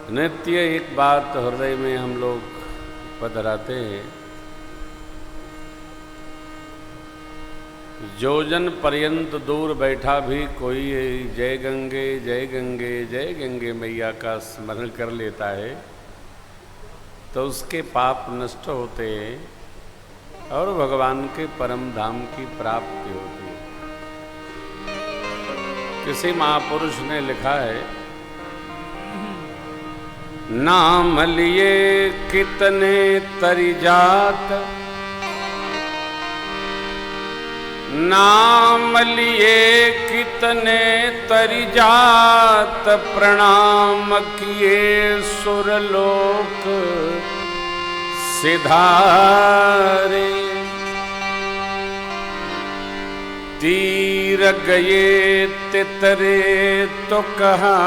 नित्य एक बात हृदय में हम लोग पधराते हैं, जोजन पर्यंत दूर बैठा भी कोई जय गंगे जय गंगे जय गंगे मैया का स्मरण कर लेता है तो उसके पाप नष्ट होते हैं और भगवान के परम धाम की प्राप्ति होती है। किसी महापुरुष ने लिखा है, नाम लिए कितने तरी जात, नाम लिए कितने तरी जात, प्रणाम किए सुरलोक सिधारे। तीर गए तितरे तो कहा,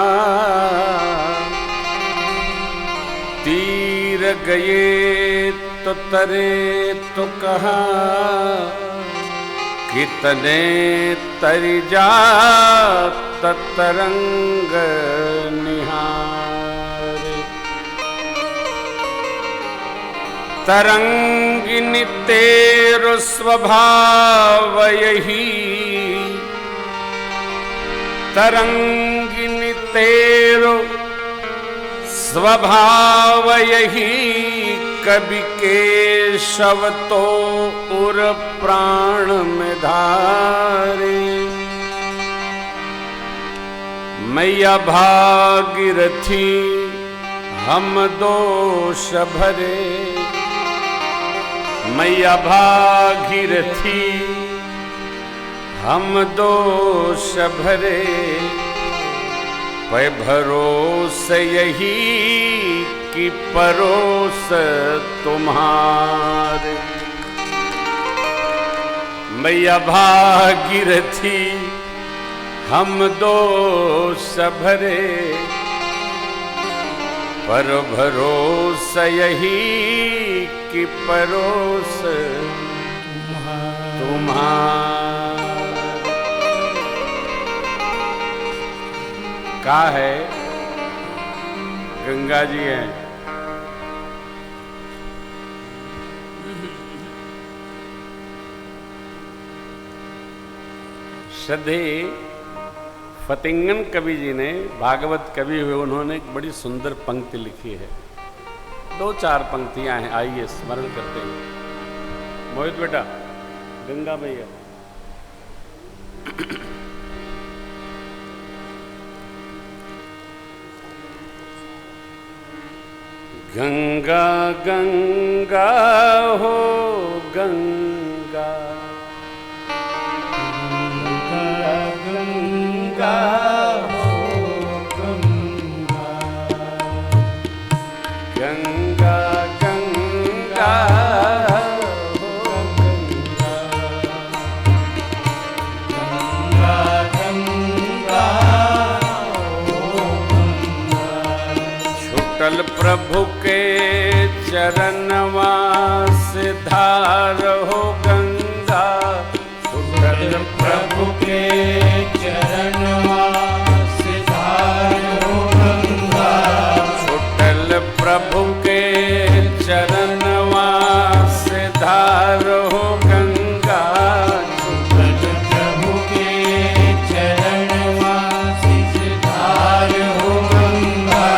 तीर गए तो तरे तो कहा, कितने तरी जात तरंग निहारे। तरंगिनी तेरो स्वभाव यही, तरंगिनी तेरो स्वभाव यही, कवि केशव तो उर प्राण में धारे। मैया भागीरथी हम दोष भरे, मैया भागीरथी हम दोष भरे, पे भरोस यही कि परोस तुम्हारे। मैया भागीरथी हम दोष भरे, पर भरोस यही कि परोस तुम्हारे। का है, गंगा जी हैं, श्रद्धे फतिंगन कवि जी ने, भागवत कवि हुए, उन्होंने एक बड़ी सुंदर पंक्ति लिखी है। दो चार पंक्तियां हैं, आइए स्मरण करते हैं। मोहित बेटा, गंगा मैया। गंगा गंगा हो गंगा, गंगा हो गंगा, गंगा गंगा हो गंगा, गंगा गंगा हो गंगा। छुटल प्रभु के चरणवा से धार हो गंगा, छुटल प्रभु के चरणवा से धार हो गंगा, छुटल प्रभु के चरणवा से धार हो गंगा, छुटल प्रभु के चरणवा से धार हो गंगा।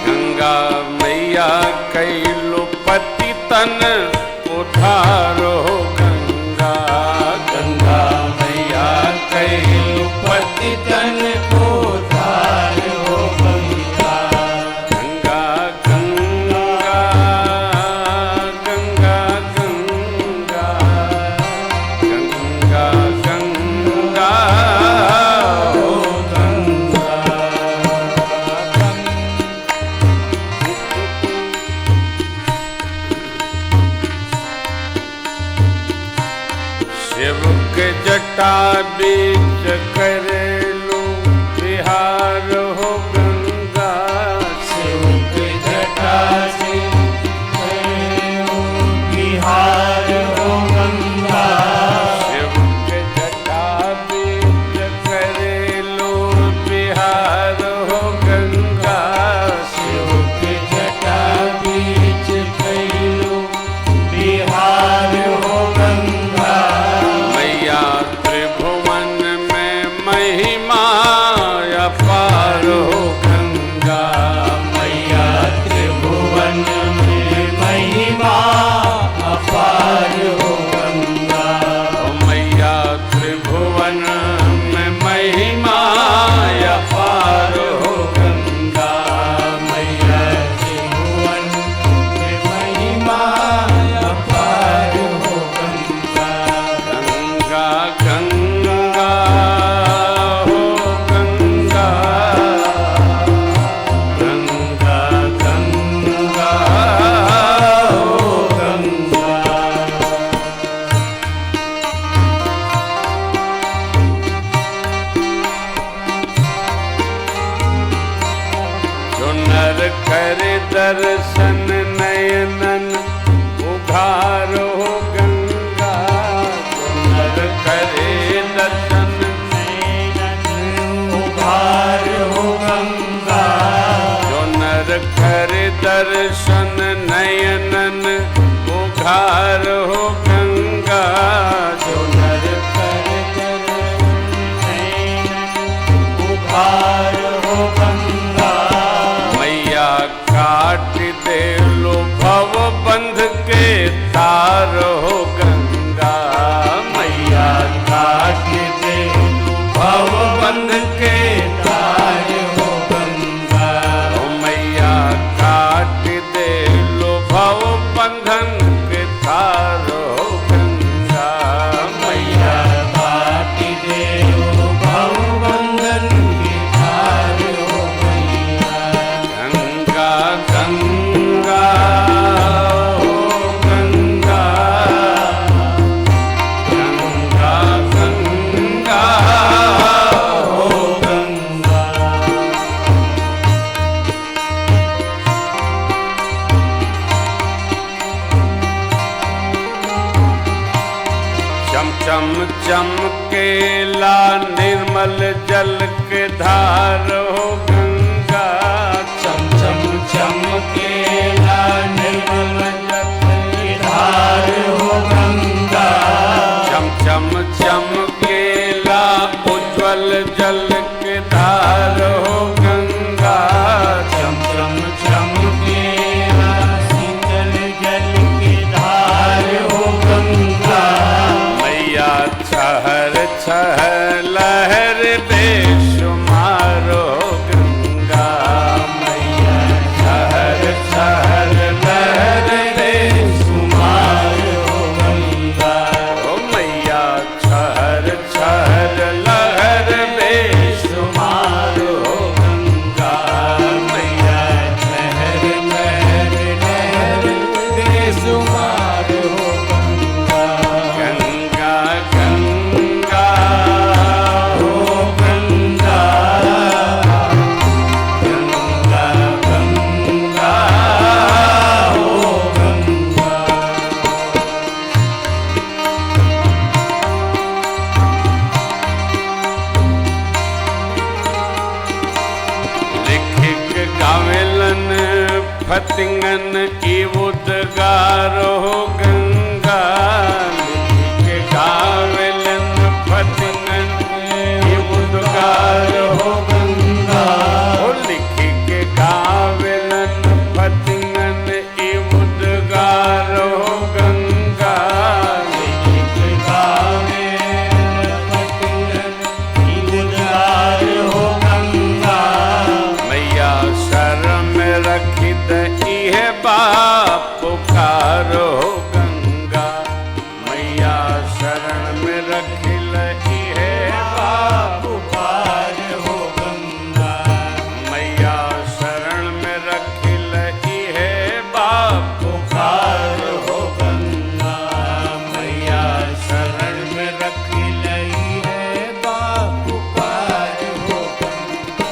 गंगा मैया कैलो पति तन उधार हो गंगा, गंगा मैया कैलो पति तन उधार हो गंगा, गंगा गंगा गंगा गंगा गंगा गंगा हो गंगा। शिव के जटा बीच करेलू बिहार हो गंगा, शिव के जटा से करेलू बिहार हो गंगा, शिव के जटा बीच करेलू बिहार हो गंगा, शिव नर करे दर्शन नयनन उघारो गंगा। जो नर करे दर्शन नयनन उघारो गंगा। जो नर करे दर्शन नयनन उघारो गंगा। जो नर करे दर्शन नयनन उघारो गंगा। मैया काट दे लो भव बंध के तार हो गंगा। मैया काट दे भव बंध के तार हो गंगा। ओ मैया काट दे लो भव बंधन के तार हो गंगा। मैया काट दे लो भव बंधन के तार हो गंगा। गंगा गंगा हो गंगा। गंगा गंगा हो गंगा। चम चम चमकेला निर्मल जल के धार हो गंगा। चम चम चमकेला निर्मल जल के धार हो गंगा। चम चम चमकेला उज्ज्वल जल के धार हो गंगा। चम चम चमकेला शीतल जल के धार हो गंगा। मैया छहर छहर लहर बेशुमार हो गंगा। मैया छहर छहर लहर बेशुमार हो गंगा। ओ मैया छहर छहर लहर बेशुमार हो गंगा। मैया छहर लहर लहर बेशुमार हो गंगा। गंगा गंगा हो गंगा। गंगा गंगा हो गंगा। लिखिक गावेलन फतिंगन की उद्गार हो गंगा। लिखिक गावेलन फतिंगन की उद्गार हो गंगा। ओ लिखिक गावेलन फतिंगन की उद्गार हो गंगा। लिखिक गावेलन फतिंगन की उद्गार हो गंगा। मैया शरण में रखी दई है बाप पुकार हो गंगा। मैया शरण में रखी लई है बाप पुकार हो गंगा। मैया शरण में रखी लई है बाप पुकार हो गंगा। मैया शरण में रखी लई है बाप पुकार हो गंगा।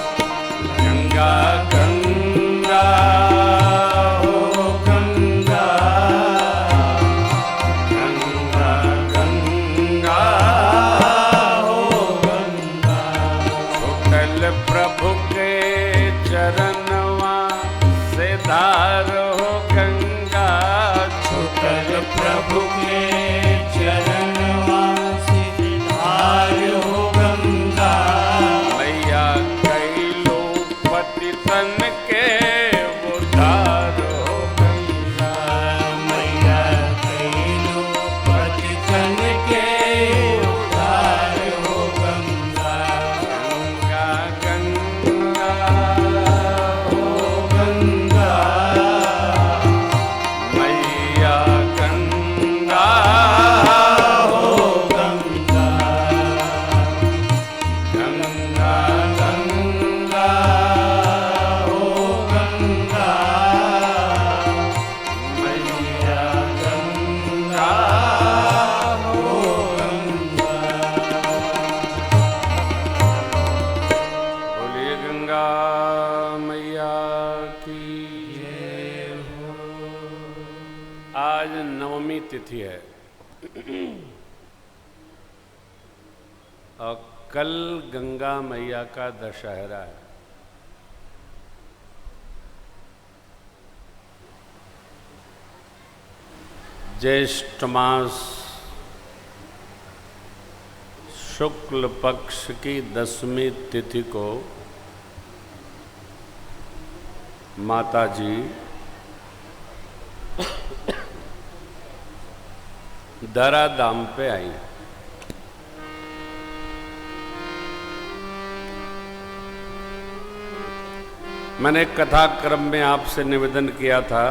गंगा हो गंगा। गंगा गंगा हो गंगा। छूटल प्रभु के चरणवा से धार हो गंगा। छूटल प्रभु के चरणवा से धार हो गंगा। मैया कैलो पतितन के उद्धार हो गंगा। मैया कैलो पतितन के उद्धार हो गंगा। गंगा गंगा हो गंगा। नवमी तिथि है और कल गंगा मैया का दशहरा है। ज्येष्ठ मास शुक्ल पक्ष की 10वीं तिथि को माता जी दरा धाम पे आई। मैंने कथा क्रम में आपसे निवेदन किया था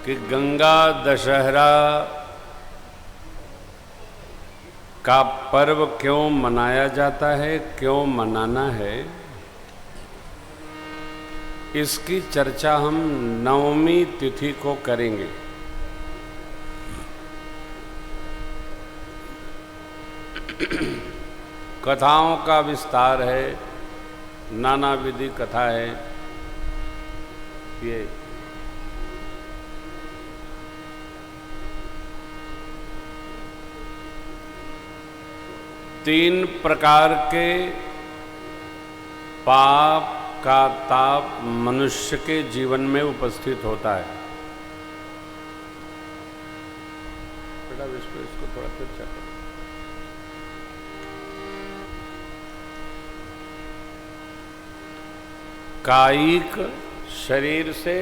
कि गंगा दशहरा का पर्व क्यों मनाया जाता है, क्यों मनाना है, इसकी चर्चा हम नवमी तिथि को करेंगे। कथाओं का विस्तार है, नाना विधि कथा है। ये तीन प्रकार के पाप का ताप मनुष्य के जीवन में उपस्थित होता है। बेटा इसको थोड़ा फिर चेक करो। कायिक शरीर से,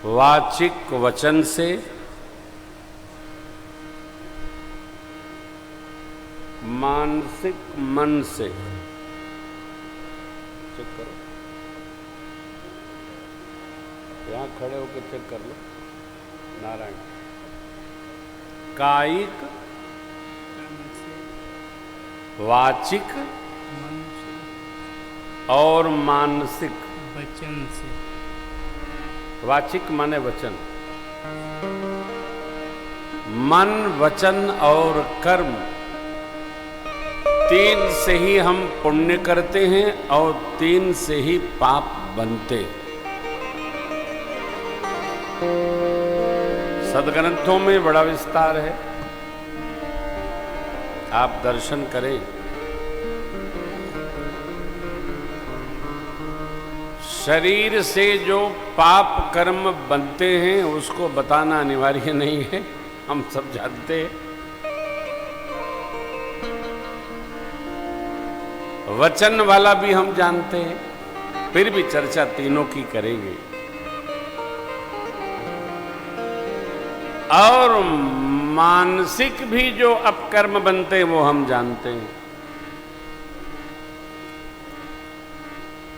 वाचिक वचन से, मानसिक मन से। चेक करो, यहां खड़े होकर चेक कर लो। नारायण, कायिक, वाचिक और मानसिक वचन से। वाचिक माने वचन, मन, वचन और कर्म, तीन से ही हम पुण्य करते हैं और तीन से ही पाप बनते। सदग्रंथों में बड़ा विस्तार है, आप दर्शन करें। शरीर से जो पाप कर्म बनते हैं उसको बताना अनिवार्य नहीं है, हम सब जानते हैं। वचन वाला भी हम जानते हैं, फिर भी चर्चा तीनों की करेंगे। और मानसिक भी जो अपकर्म बनते हैं वो हम जानते हैं।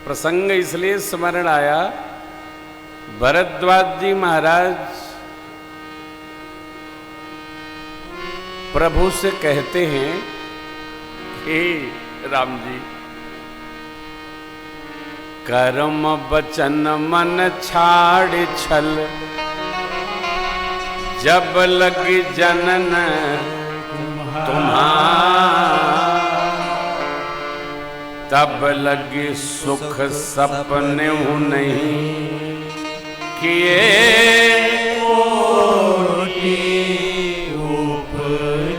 प्रसंग इसलिए स्मरण आया, भरद्वाज जी महाराज प्रभु से कहते हैं, हे राम जी, कर्म वचन मन छाड़ छल, जब लगी जनन तुम्हारा, तब लगी सुख सपने नहीं किए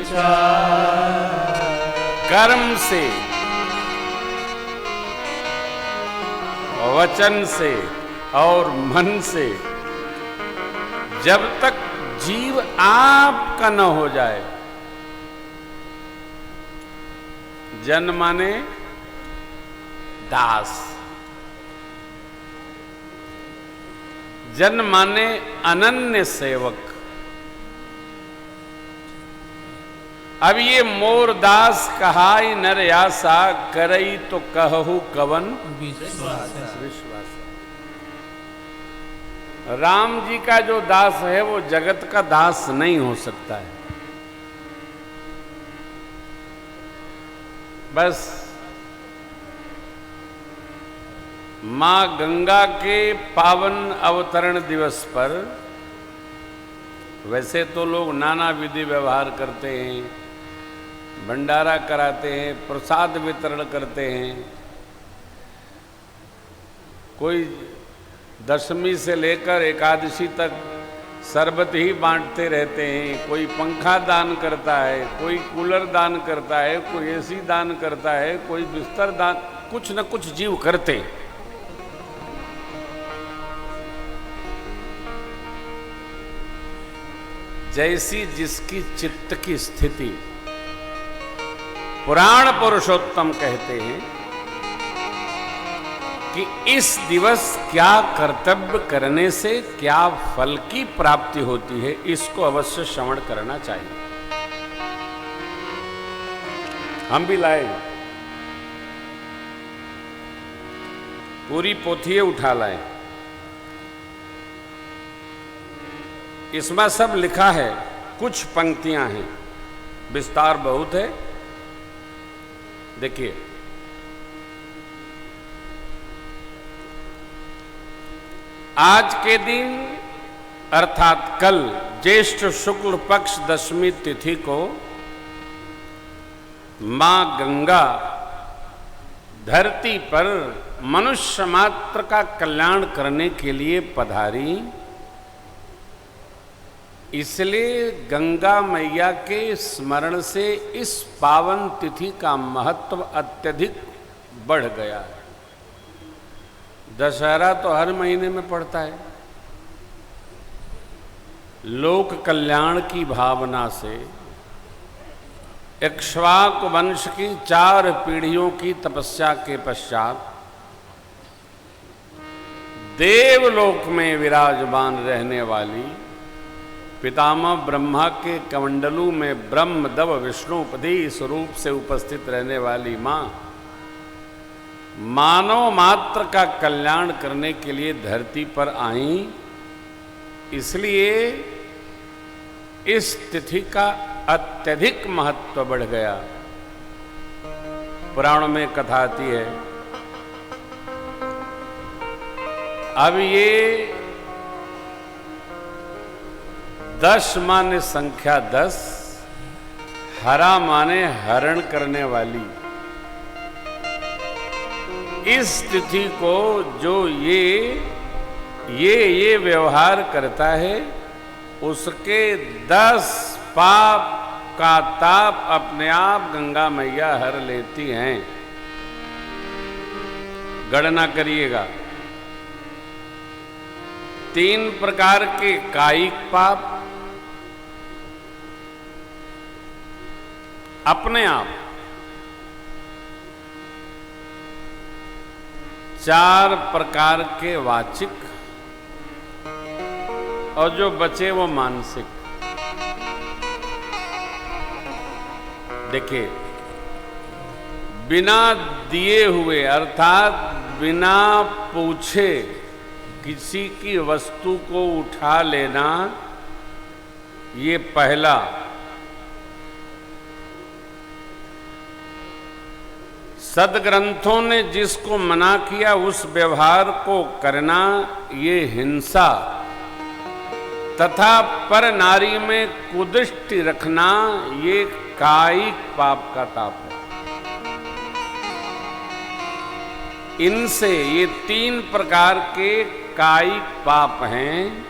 उपचार। कर्म से, वचन से और मन से जब तक जीव आपका न हो जाए, जन माने दास, जन माने अनन्य सेवक। अब ये मोर दास कहाई नर आसा, करई तो कहू कवन विश्वास। राम जी का जो दास है वो जगत का दास नहीं हो सकता है। बस मां गंगा के पावन अवतरण दिवस पर वैसे तो लोग नाना विधि व्यवहार करते हैं, भंडारा कराते हैं, प्रसाद वितरण करते हैं। कोई दशमी से लेकर एकादशी तक शरबत ही बांटते रहते हैं। कोई पंखा दान करता है, कोई कूलर दान करता है, कोई एसी दान करता है, कोई बिस्तर दान, कुछ न कुछ जीव करते हैं। जैसी जिसकी चित्त की स्थिति। पुराण पुरुषोत्तम कहते हैं कि इस दिवस क्या कर्तव्य करने से क्या फल की प्राप्ति होती है, इसको अवश्य श्रवण करना चाहिए। हम भी लाए, पूरी पोथिये उठा लाए। इसमें सब लिखा है, कुछ पंक्तियां हैं, विस्तार बहुत है। देखिए, आज के दिन अर्थात कल ज्येष्ठ शुक्ल पक्ष दशमी तिथि को मां गंगा धरती पर मनुष्य मात्र का कल्याण करने के लिए पधारी। इसलिए गंगा मैया के स्मरण से इस पावन तिथि का महत्व अत्यधिक बढ़ गया है। दशहरा तो हर महीने में पड़ता है। लोक कल्याण की भावना से इक्ष्वाकु वंश की 4 पीढ़ियों की तपस्या के पश्चात देवलोक में विराजमान रहने वाली पितामह ब्रह्मा के कमंडलू में ब्रह्म दव विष्णुपति स्वरूप से उपस्थित रहने वाली मां मानव मात्र का कल्याण करने के लिए धरती पर आई। इसलिए इस तिथि का अत्यधिक महत्व बढ़ गया। पुराणों में कथा आती है। अब ये 10 माने संख्या 10, हरा माने हरण करने वाली। इस तिथि को जो ये व्यवहार करता है, उसके 10 पाप का ताप अपने आप गंगा मैया हर लेती हैं। गणना करिएगा। 3 प्रकार के कायिक पाप अपने आप, 4 प्रकार के वाचिक, और जो बचे वो मानसिक। देखिए, बिना दिए हुए अर्थात बिना पूछे किसी की वस्तु को उठा लेना, ये पहला। सदग्रंथों ने जिसको मना किया उस व्यवहार को करना, ये हिंसा तथा पर नारी में कुदृष्टि रखना, ये कायिक पाप का ताप है। इनसे ये 3 प्रकार के कायिक पाप हैं।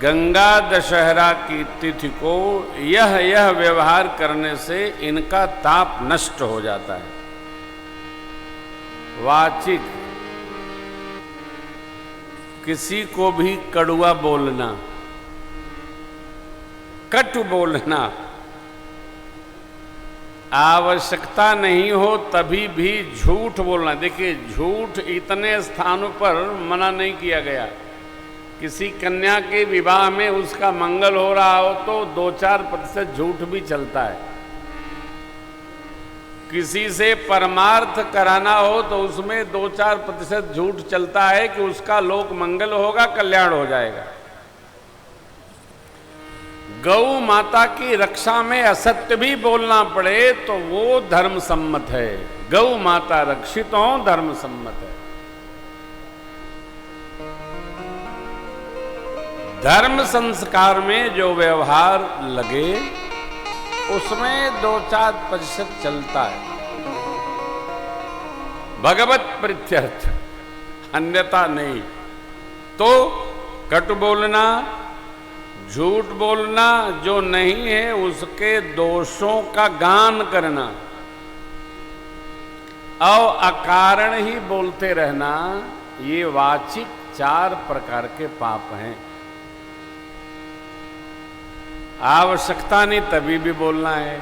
गंगा दशहरा की तिथि को यह व्यवहार करने से इनका ताप नष्ट हो जाता है। वाचिक, किसी को भी कड़वा बोलना, कटु बोलना, आवश्यकता नहीं हो तभी भी झूठ बोलना। देखिए, झूठ इतने स्थानों पर मना नहीं किया गया। किसी कन्या के विवाह में उसका मंगल हो रहा हो तो 2-4% झूठ भी चलता है। किसी से परमार्थ कराना हो तो उसमें 2-4% झूठ चलता है कि उसका लोक मंगल होगा, कल्याण हो जाएगा। गौ माता की रक्षा में असत्य भी बोलना पड़े तो वो धर्म सम्मत है। गौ माता रक्षित हो, धर्म सम्मत है। धर्म संस्कार में जो व्यवहार लगे उसमें 2-4% चलता है, भगवत प्रीत्यर्थ, अन्यथा नहीं। तो कट बोलना, झूठ बोलना, जो नहीं है उसके दोषों का गान करना और अकारण ही बोलते रहना, ये वाचिक 4 प्रकार के पाप हैं। आवश्यकता नहीं तभी भी बोलना है।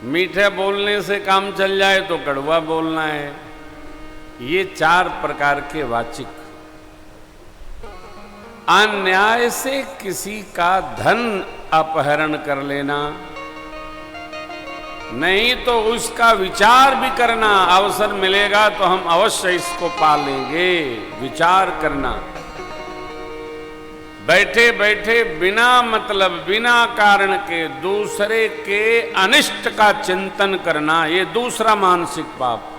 मीठे बोलने से काम चल जाए तो कड़वा बोलना है। ये 4 प्रकार के वाचिक। अन्याय से किसी का धन अपहरण कर लेना, नहीं तो उसका विचार भी करना, अवसर मिलेगा तो हम अवश्य इसको पालेंगे, विचार करना। बैठे बैठे बिना मतलब बिना कारण के दूसरे के अनिष्ट का चिंतन करना, ये दूसरा मानसिक पाप।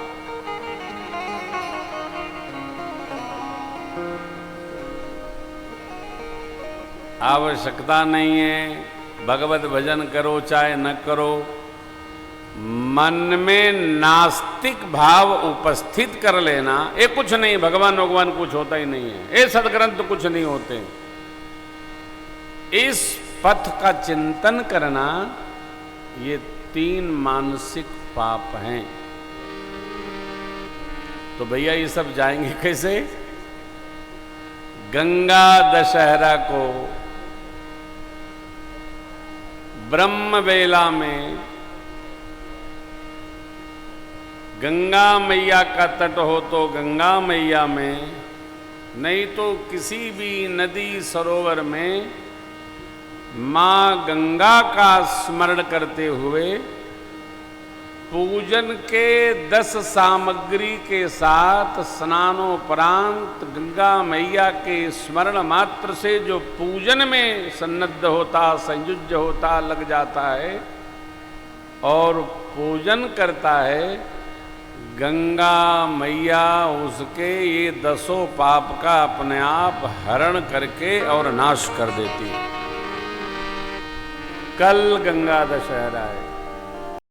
आवश्यकता नहीं है, भगवत भजन करो चाहे न करो, मन में नास्तिक भाव उपस्थित कर लेना, ये कुछ नहीं, भगवान कुछ होता ही नहीं है, ये सदग्रंथ कुछ नहीं होते। इस पथ का चिंतन करना, ये 3 मानसिक पाप हैं। तो भैया ये सब जाएंगे कैसे? गंगा दशहरा को ब्रह्म वेला में गंगा मैया का तट हो तो गंगा मैया में, नहीं तो किसी भी नदी सरोवर में मां गंगा का स्मरण करते हुए पूजन के 10 सामग्री के साथ स्नानोपरांत गंगा मैया के स्मरण मात्र से जो पूजन में सन्नद्ध होता, संयुज्य होता, लग जाता है और पूजन करता है, गंगा मैया उसके ये 10 पाप का अपने आप हरण करके और नाश कर देती है। कल गंगा दशहरा है।